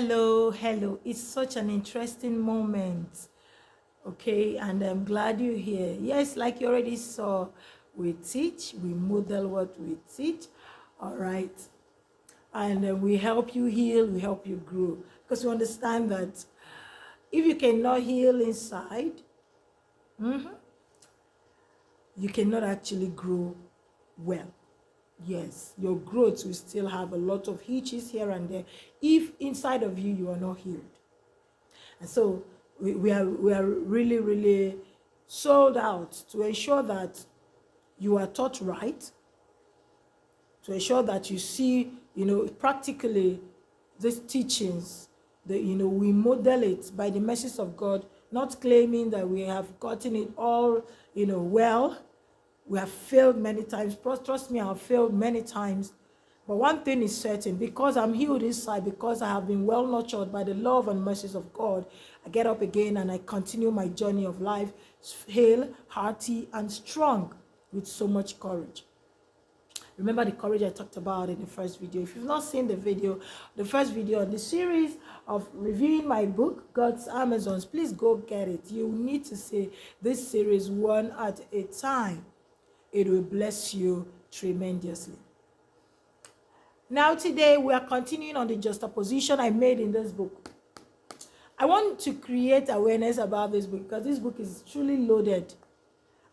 Hello, hello. It's such an interesting moment. Okay, and I'm glad you're here. Yes, like you already saw, we teach, we model what we teach. All right. And we help you heal, we help you grow. Because we understand that if you cannot heal inside, you cannot actually grow well. Yes, your growth will still have a lot of hitches here and there if inside of you you are not healed. And so we are really, really sold out to ensure that you are taught right, to ensure that you see, practically these teachings, that, we model it by the mercies of God, not claiming that we have gotten it all, well. We have failed many times. Trust me, I have failed many times. But one thing is certain, because I'm healed inside, because I have been well nurtured by the love and mercies of God, I get up again and I continue my journey of life, hale, hearty, and strong, with so much courage. Remember the courage I talked about in the first video. If you've not seen the first video on the series of reviewing my book, God's Amazons, please go get it. You need to see this series one at a time. It will bless you tremendously. Now today we are continuing on the juxtaposition I made in this book. I want to create awareness about this book because this book is truly loaded.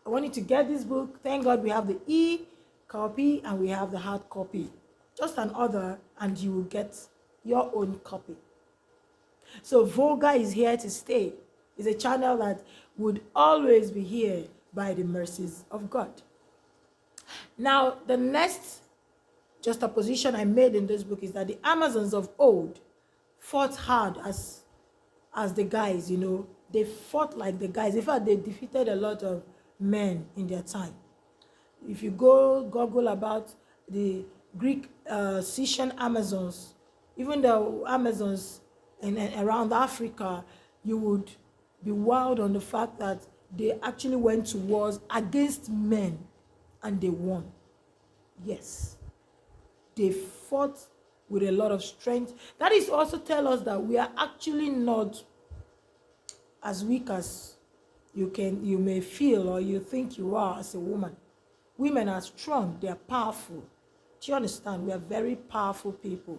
I want you to get this book. Thank God we have the e-copy and we have the hard copy. Just an order and you will get your own copy. So Vulgar is here to stay. It's a channel that would always be here by the mercies of God. Now, the next juxtaposition I made in this book is that the Amazons of old fought hard as the guys, they fought like the guys. In fact, they defeated a lot of men in their time. If you go Google about the Greek Scythian Amazons, even the Amazons around Africa, you would be wowed on the fact that they actually went to wars against men and they won. Yes, they fought with a lot of strength. That is also tell us that we are actually not as weak as you may feel or you think you are as a woman. Women are strong, they are powerful. Do you understand? We are very powerful people.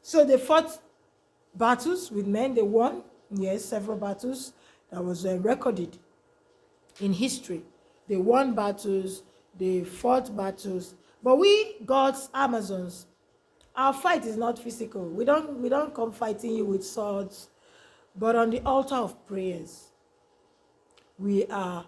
So they fought battles with men, they won. Yes, several battles that was recorded in history. They won battles, they fought battles. But we, God's Amazons, our fight is not physical. We don't come fighting you with swords, but on the altar of prayers. We are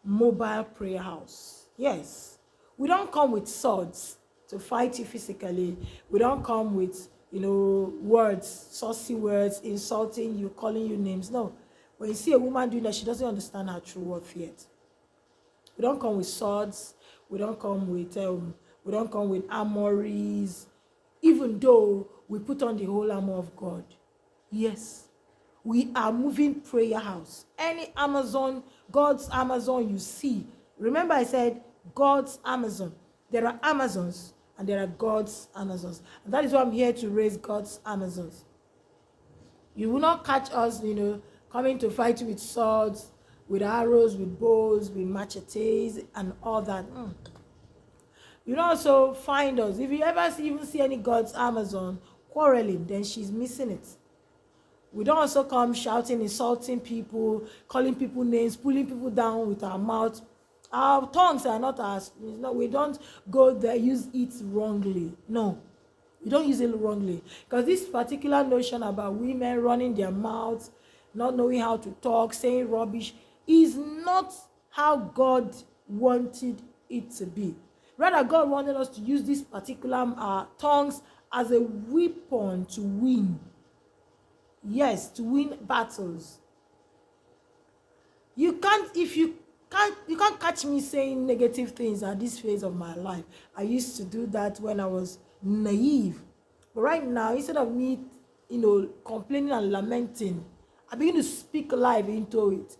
mobile prayer house. Yes. We don't come with swords to fight you physically. We don't come with, words, saucy words, insulting you, calling you names. No. When you see a woman doing that, she doesn't understand her true worth yet. We don't come with swords. We don't come with armories. Even though we put on the whole armor of God. Yes. We are moving prayer house. Any Amazon, God's Amazon you see. Remember I said God's Amazon. There are Amazons and there are God's Amazons. And that is why I'm here to raise God's Amazons. You will not catch us, coming to fight with swords, with arrows, with bows, with machetes, and all that. You don't also find us. If you ever even see any God's Amazon quarreling, then she's missing it. We don't also come shouting, insulting people, calling people names, pulling people down with our mouth. Our tongues are not as, we don't go there, use it wrongly. No, we don't use it wrongly. Because this particular notion about women running their mouths, not knowing how to talk, saying rubbish, is not how God wanted it to be. Rather, God wanted us to use this particular tongues as a weapon to win. Yes, to win battles. You can't catch me saying negative things at this phase of my life. I used to do that when I was naive. But right now, instead of me, complaining and lamenting, I begin to speak life into it.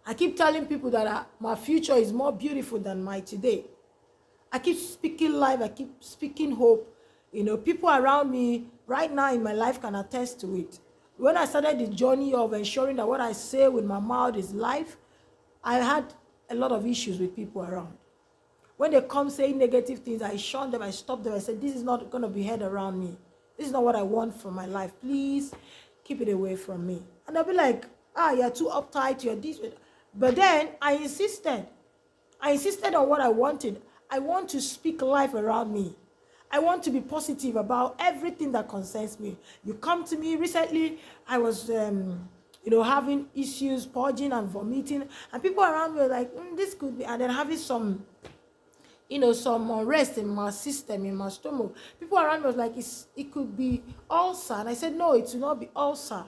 I keep telling people that my future is more beautiful than my today. I keep speaking life. I keep speaking hope. People around me right now in my life can attest to it. When I started the journey of ensuring that what I say with my mouth is life, I had a lot of issues with people around. When they come saying negative things, I shun them, I stop them, I said, this is not going to be heard around me. This is not what I want for my life. Please keep it away from me. And they'll be like, you're too uptight, you're this. But then I insisted. I insisted on what I wanted. I want to speak life around me. I want to be positive about everything that concerns me. You come to me recently, I was, having issues, purging and vomiting. And people around me were like, this could be, and then having some unrest in my system, in my stomach. People around me was like, it could be ulcer. And I said, no, it will not be ulcer.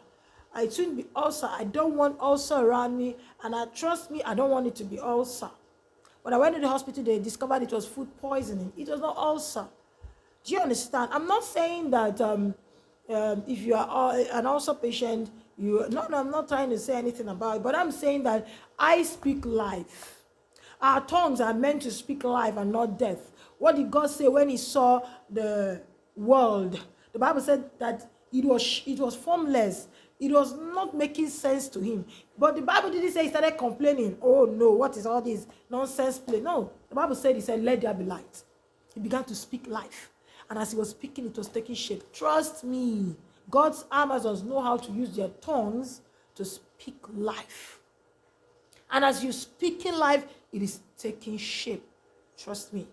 It shouldn't be ulcer. I don't want ulcer around me. And trust me, I don't want it to be ulcer. When I went to the hospital, they discovered it was food poisoning. It was not ulcer. Do you understand? I'm not saying that if you are an ulcer patient, I'm not trying to say anything about it, but I'm saying that I speak life. Our tongues are meant to speak life and not death. What did God say when he saw the world? The Bible said that it was formless. It was not making sense to him. But the Bible didn't say he started complaining. Oh no, what is all this nonsense play? No, the Bible said, he said, let there be light. He began to speak life. And as he was speaking, it was taking shape. Trust me, God's Amazons know how to use their tongues to speak life. And as you speak in life, it is taking shape. Trust me.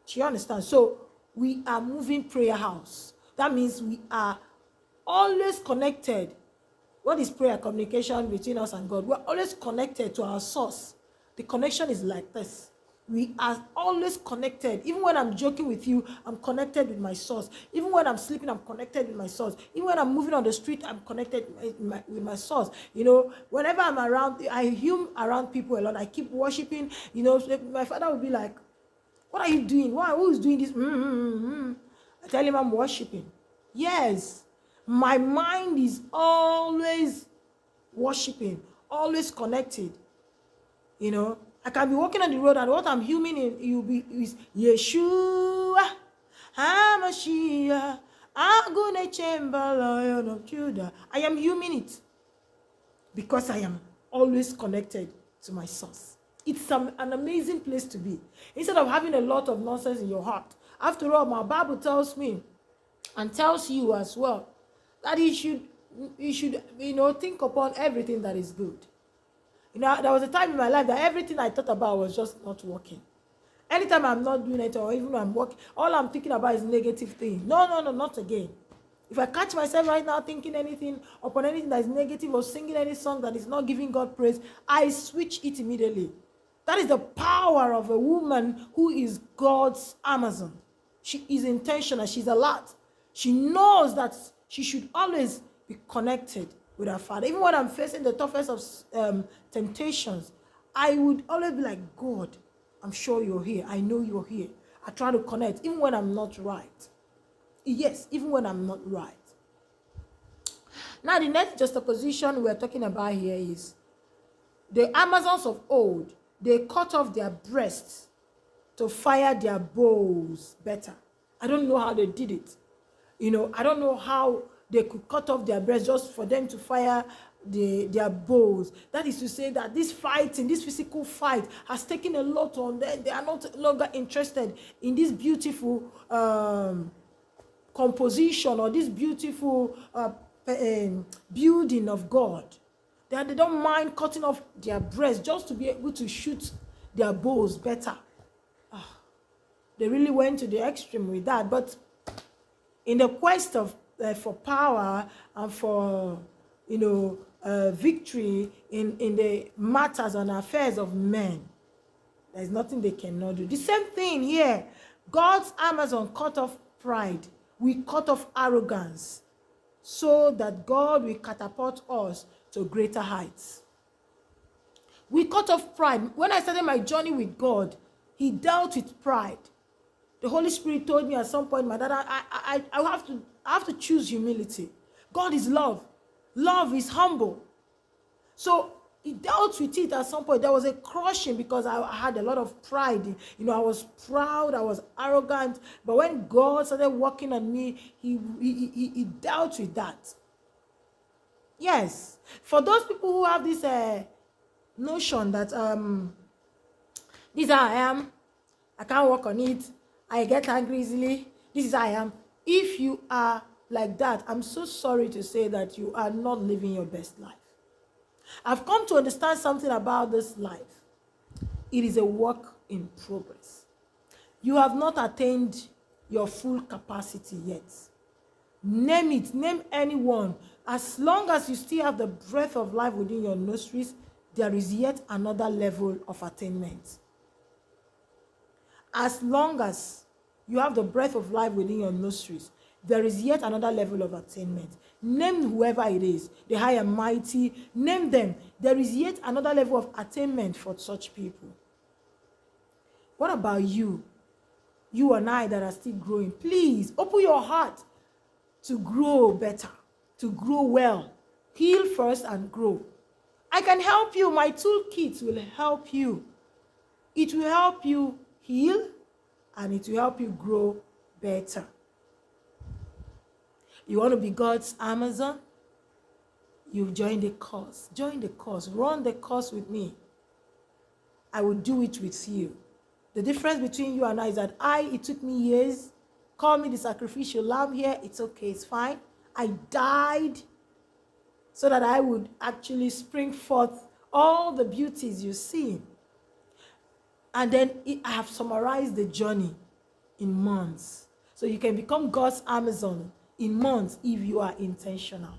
Do you understand? So we are moving prayer house. That means we are always connected. What is prayer? Communication between us and God. We're always connected to our source. The connection is like this. We are always connected. Even when I'm joking with you, I'm connected with my source. Even when I'm sleeping, I'm connected with my source. Even when I'm moving on the street, I'm connected with my source. Whenever I'm around, I hum around people a lot. I keep worshiping. My father will be like, what are you doing? Who's doing this? I tell him I'm worshiping. Yes. My mind is always worshiping, always connected. I can be walking on the road and what I'm humming is Yeshua, HaMashiach, Agune Chamber, Lion of Judah. I am humming it because I am always connected to my source. It's an amazing place to be. Instead of having a lot of nonsense in your heart. After all, my Bible tells me and tells you as well that you should think upon everything that is good. There was a time in my life that everything I thought about was just not working. Anytime I'm not doing it or even I'm working, all I'm thinking about is negative things. No, not again. If I catch myself right now thinking anything upon anything that is negative or singing any song that is not giving God praise, I switch it immediately. That is the power of a woman who is God's Amazon. She is intentional. She's alert. She knows that she should always be connected with her Father. Even when I'm facing the toughest of temptations, I would always be like, God, I'm sure you're here. I know you're here. I try to connect, even when I'm not right. Yes, even when I'm not right. Now, the next juxtaposition we're talking about here is the Amazons of old. They cut off their breasts to fire their bows better. I don't know how they did it. I don't know how they could cut off their breasts just for them to fire their bows. That is to say that this fighting, this physical fight has taken a lot on them. They are not longer interested in this beautiful composition or this beautiful building of God. They don't mind cutting off their breasts just to be able to shoot their bows better. They really went to the extreme with that. But in the quest for power and for victory in the matters and affairs of men, there's nothing they cannot do. The same thing here. God's Amazon cut off pride. We cut off arrogance so that God will catapult us to greater heights. We cut off pride. When I started my journey with God, he dealt with pride. The Holy Spirit told me at some point, my dad, I have to choose humility. God is love. Love is humble. So He dealt with it at some point. There was a crushing because I had a lot of pride. You know, I was proud, I was arrogant. But when God started working on me, he dealt with that. Yes. For those people who have this notion that this is how I am, I can't work on it, I get angry easily, this is how I am. If you are like that, I'm so sorry to say that you are not living your best life. I've come to understand something about this life. It is a work in progress. You have not attained your full capacity yet. Name it, name anyone. As long as you still have the breath of life within your nostrils, there is yet another level of attainment. As long as you have the breath of life within your nostrils, there is yet another level of attainment. Name whoever it is, the high and mighty, name them. There is yet another level of attainment for such people. What about you? You and I that are still growing. Please open your heart to grow better, to grow well. Heal first and grow. I can help you. My toolkit will help you. It will help you heal and it will help you grow better. You want to be God's Amazon? You join the course. Join the course. Run the course with me. I will do it with you. The difference between you and I is that it took me years. Call me the sacrificial lamb here. It's okay. It's fine. I died so that I would actually spring forth all the beauties you see. And then I have summarized the journey in months. So you can become God's Amazon in months if you are intentional.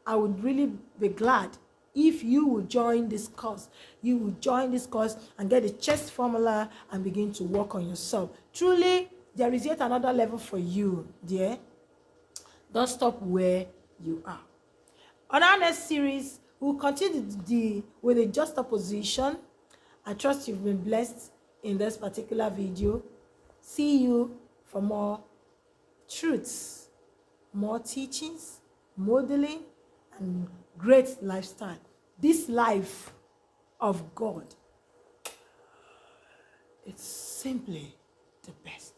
I would really be glad if you would join this course. You would join this course and get the chest formula and begin to work on yourself. Truly, there is yet another level for you, dear. Don't stop where you are. On our next series, we'll continue with the juxtaposition. I trust you've been blessed in this particular video. See you for more truths, more teachings, modeling, and great lifestyle. This life of God, it's simply the best.